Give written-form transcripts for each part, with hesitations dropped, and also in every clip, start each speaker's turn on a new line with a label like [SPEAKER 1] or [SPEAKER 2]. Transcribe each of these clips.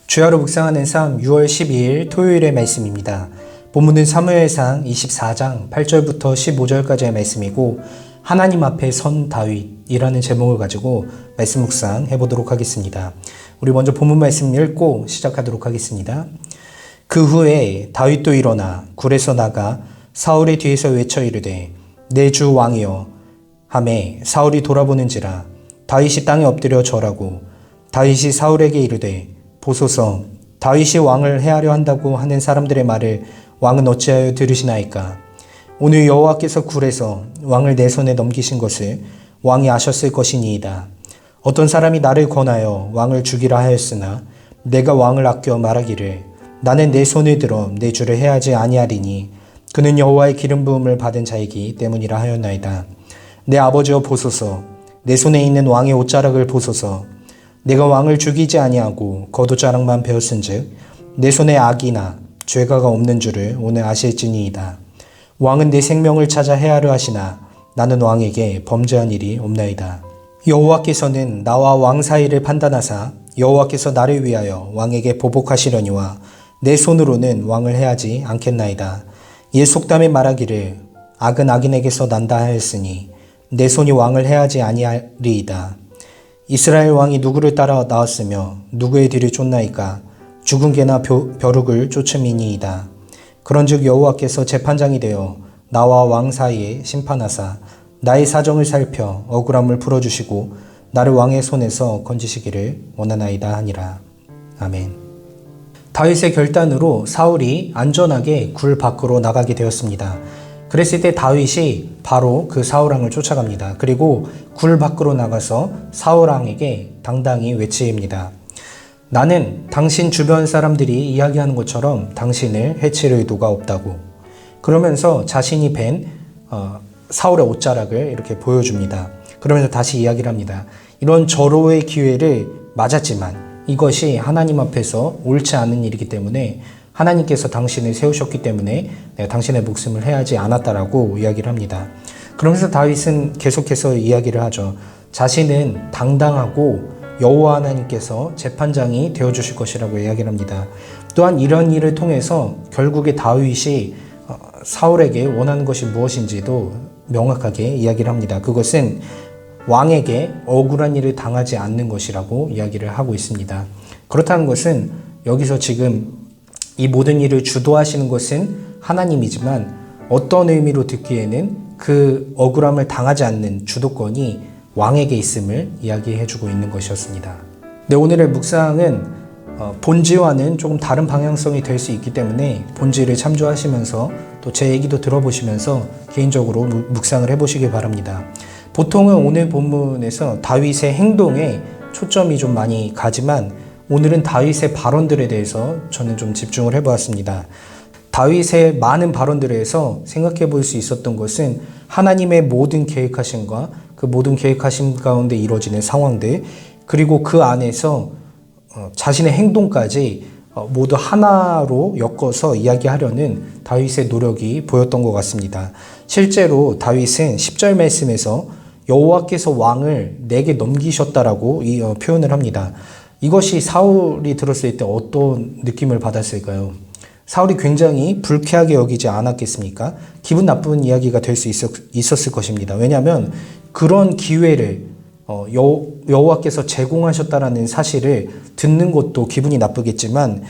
[SPEAKER 1] 주야로 묵상하는 삶 6월 12일 토요일의 말씀입니다. 본문은 사무엘상 24장 8절부터 15절까지의 말씀이고 하나님 앞에 선 다윗이라는 제목을 가지고 말씀 묵상해 보도록 하겠습니다. 우리 먼저 본문 말씀 읽고 시작하도록 하겠습니다. 그 후에 다윗도 일어나 굴에서 나가 사울의 뒤에서 외쳐 이르되 내 주 왕이여 하매 사울이 돌아보는지라 다윗이 땅에 엎드려 절하고 다윗이 사울에게 이르되 보소서 다윗이 왕을 해하려 한다고 하는 사람들의 말을 왕은 어찌하여 들으시나이까. 오늘 여호와께서 굴에서 왕을 내 손에 넘기신 것을 왕이 아셨을 것이니이다. 어떤 사람이 나를 권하여 왕을 죽이라 하였으나 내가 왕을 아껴 말하기를 나는 내 손을 들어 내 주를 해하지 아니하리니 그는 여호와의 기름 부음을 받은 자이기 때문이라 하였나이다. 내 아버지여 보소서 내 손에 있는 왕의 옷자락을 보소서. 내가 왕을 죽이지 아니하고 겉옷자락만 베었은즉 내 손에 악이나 죄가가 없는 줄을 오늘 아실지니이다. 왕은 내 생명을 찾아 해하려 하시나 나는 왕에게 범죄한 일이 없나이다. 여호와께서는 나와 왕 사이를 판단하사 여호와께서 나를 위하여 왕에게 보복하시려니와 내 손으로는 왕을 해하지 않겠나이다. 이에 속담에 말하기를 악은 악인에게서 난다 하였으니 내 손이 왕을 해하지 아니하리이다. 이스라엘 왕이 누구를 따라 나왔으며 누구의 뒤를 쫓나이까. 죽은 개나 벼룩을 쫓음이니이다. 그런즉 여호와께서 재판장이 되어 나와 왕 사이에 심판하사 나의 사정을 살펴 억울함을 풀어주시고 나를 왕의 손에서 건지시기를 원하나이다 하니라. 아멘. 다윗의 결단으로 사울이 안전하게 굴 밖으로 나가게 되었습니다. 그랬을 때 다윗이 바로 그 사울왕을 쫓아갑니다. 그리고 굴 밖으로 나가서 사울왕에게 당당히 외칩니다. 나는 당신 주변 사람들이 이야기하는 것처럼 당신을 해칠 의도가 없다고. 그러면서 자신이 벤 사울의 옷자락을 이렇게 보여줍니다. 그러면서 다시 이야기를 합니다. 이런 절호의 기회를 맞았지만 이것이 하나님 앞에서 옳지 않은 일이기 때문에 하나님께서 당신을 세우셨기 때문에 내가 당신의 목숨을 해하지 않았다라고 이야기를 합니다. 그러면서 다윗은 계속해서 이야기를 하죠. 자신은 당당하고 여호와 하나님께서 재판장이 되어주실 것이라고 이야기를 합니다. 또한 이런 일을 통해서 결국에 다윗이 사울에게 원하는 것이 무엇인지도 명확하게 이야기를 합니다. 그것은 왕에게 억울한 일을 당하지 않는 것이라고 이야기를 하고 있습니다. 그렇다는 것은 여기서 지금 이 모든 일을 주도하시는 것은 하나님이지만 어떤 의미로 듣기에는 그 억울함을 당하지 않는 주도권이 왕에게 있음을 이야기해주고 있는 것이었습니다. 네, 오늘의 묵상은 본지와는 조금 다른 방향성이 될 수 있기 때문에 본지를 참조하시면서 또 제 얘기도 들어보시면서 개인적으로 묵상을 해보시기 바랍니다. 보통은 오늘 본문에서 다윗의 행동에 초점이 좀 많이 가지만 오늘은 다윗의 발언들에 대해서 저는 좀 집중을 해보았습니다. 다윗의 많은 발언들에서 생각해 볼 수 있었던 것은 하나님의 모든 계획하심과 그 모든 계획하심 가운데 이루어지는 상황들, 그리고 그 안에서 자신의 행동까지 모두 하나로 엮어서 이야기하려는 다윗의 노력이 보였던 것 같습니다. 실제로 다윗은 10절 말씀에서 여호와께서 왕을 내게 넘기셨다라고 표현을 합니다. 이것이 사울이 들었을 때 어떤 느낌을 받았을까요? 사울이 굉장히 불쾌하게 여기지 않았겠습니까? 기분 나쁜 이야기가 될 수 있었을 것입니다. 왜냐하면 그런 기회를 여호와께서 제공하셨다라는 사실을 듣는 것도 기분이 나쁘겠지만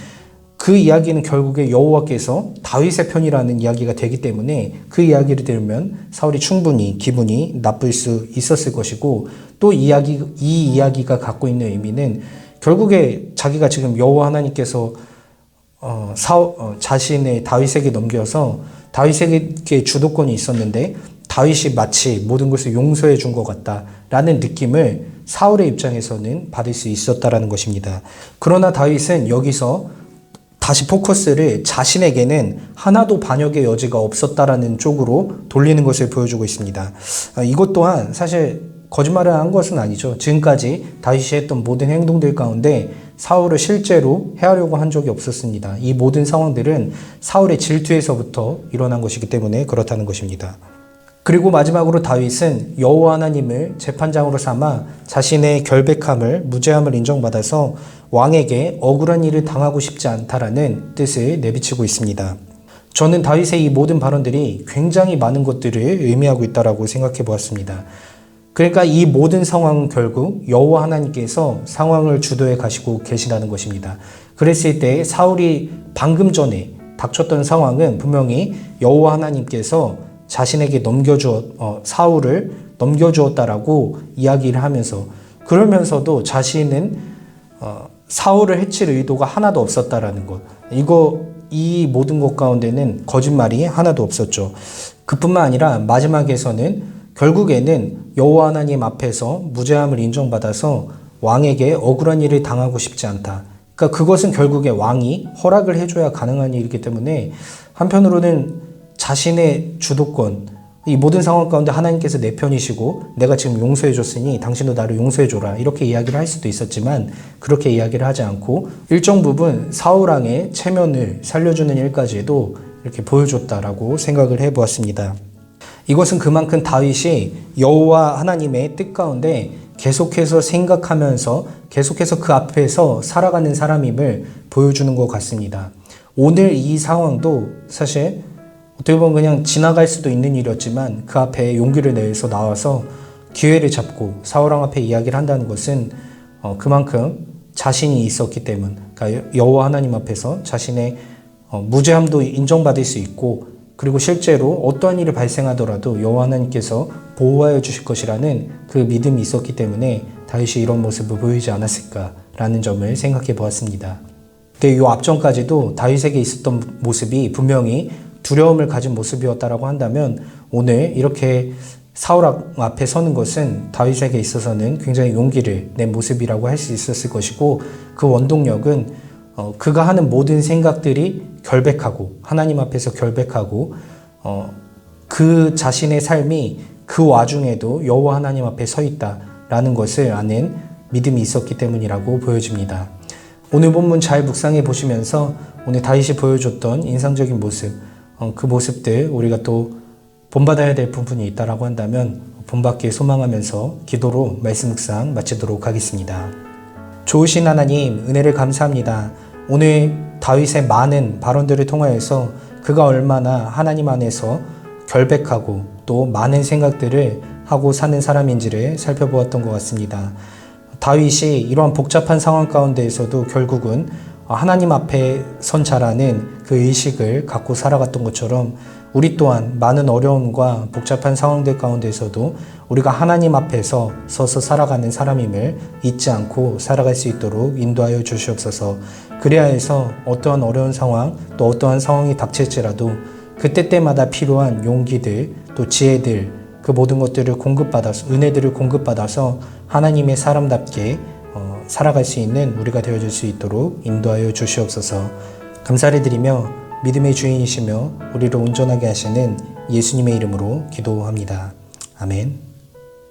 [SPEAKER 1] 그 이야기는 결국에 여호와께서 다윗의 편이라는 이야기가 되기 때문에 그 이야기를 들으면 사울이 충분히 기분이 나쁠 수 있었을 것이고 또 이 이야기가 갖고 있는 의미는 결국에 자기가 지금 여호와 하나님께서 자신의 다윗에게 넘겨서 다윗에게 주도권이 있었는데 다윗이 마치 모든 것을 용서해 준 것 같다라는 느낌을 사울의 입장에서는 받을 수 있었다라는 것입니다. 그러나 다윗은 여기서 다시 포커스를 자신에게는 하나도 반역의 여지가 없었다라는 쪽으로 돌리는 것을 보여주고 있습니다. 이것 또한 사실 거짓말을 한 것은 아니죠. 지금까지 다윗이 했던 모든 행동들 가운데 사울을 실제로 해하려고 한 적이 없었습니다. 이 모든 상황들은 사울의 질투에서부터 일어난 것이기 때문에 그렇다는 것입니다. 그리고 마지막으로 다윗은 여호와 하나님을 재판장으로 삼아 자신의 결백함을 무죄함을 인정받아서 왕에게 억울한 일을 당하고 싶지 않다라는 뜻을 내비치고 있습니다. 저는 다윗의 이 모든 발언들이 굉장히 많은 것들을 의미하고 있다고 생각해 보았습니다. 그러니까 이 모든 상황은 결국 여호와 하나님께서 상황을 주도해 가시고 계시다는 것입니다. 그랬을 때 사울이 방금 전에 닥쳤던 상황은 분명히 여호와 하나님께서 자신에게 사울을 넘겨주었다라고 이야기를 하면서, 그러면서도 자신은 사울을 해칠 의도가 하나도 없었다라는 것. 이 모든 것 가운데는 거짓말이 하나도 없었죠. 그뿐만 아니라 마지막에서는 결국에는 여호와 하나님 앞에서 무죄함을 인정받아서 왕에게 억울한 일을 당하고 싶지 않다. 그러니까 그것은 결국에 왕이 허락을 해줘야 가능한 일이기 때문에 한편으로는 자신의 주도권, 이 모든 상황 가운데 하나님께서 내 편이시고 내가 지금 용서해줬으니 당신도 나를 용서해줘라 이렇게 이야기를 할 수도 있었지만 그렇게 이야기를 하지 않고 일정 부분 사울왕의 체면을 살려주는 일까지도 이렇게 보여줬다라고 생각을 해보았습니다. 이것은 그만큼 다윗이 여호와 하나님의 뜻 가운데 계속해서 생각하면서 계속해서 그 앞에서 살아가는 사람임을 보여주는 것 같습니다. 오늘 이 상황도 사실 어떻게 보면 그냥 지나갈 수도 있는 일이었지만 그 앞에 용기를 내서 나와서 기회를 잡고 사울왕 앞에 이야기를 한다는 것은 그만큼 자신이 있었기 때문, 그러니까 여호와 하나님 앞에서 자신의 무죄함도 인정받을 수 있고, 그리고 실제로 어떠한 일이 발생하더라도 여호와 하나님께서 보호하여 주실 것이라는 그 믿음이 있었기 때문에 다윗이 이런 모습을 보이지 않았을까라는 점을 생각해 보았습니다. 근데 이 앞전까지도 다윗에게 있었던 모습이 분명히 두려움을 가진 모습이었다라고 한다면 오늘 이렇게 사울 앞에 서는 것은 다윗에게 있어서는 굉장히 용기를 낸 모습이라고 할 수 있었을 것이고, 그 원동력은 그가 하는 모든 생각들이 결백하고 하나님 앞에서 결백하고 그 자신의 삶이 그 와중에도 여호와 하나님 앞에 서 있다라는 것을 아는 믿음이 있었기 때문이라고 보여집니다. 오늘 본문 잘 묵상해 보시면서 오늘 다윗이 보여줬던 인상적인 모습, 그 모습들 우리가 또 본받아야 될 부분이 있다라고 한다면 본받기에 소망하면서 기도로 말씀 묵상 마치도록 하겠습니다. 좋으신 하나님, 은혜를 감사합니다. 오늘 다윗의 많은 발언들을 통하여서 그가 얼마나 하나님 안에서 결백하고 또 많은 생각들을 하고 사는 사람인지를 살펴보았던 것 같습니다. 다윗이 이러한 복잡한 상황 가운데에서도 결국은 하나님 앞에 선 자라는 그 의식을 갖고 살아갔던 것처럼 우리 또한 많은 어려움과 복잡한 상황들 가운데서도 우리가 하나님 앞에서 서서 살아가는 사람임을 잊지 않고 살아갈 수 있도록 인도하여 주시옵소서. 그래야 해서 어떠한 어려운 상황 또 어떠한 상황이 닥칠지라도 그때때마다 필요한 용기들 또 지혜들 그 모든 것들을 공급받아서 은혜들을 공급받아서 하나님의 사람답게 살아갈 수 있는 우리가 되어줄 수 있도록 인도하여 주시옵소서. 감사를 드리며 믿음의 주인이시며 우리를 온전하게 하시는 예수님의 이름으로 기도합니다. 아멘.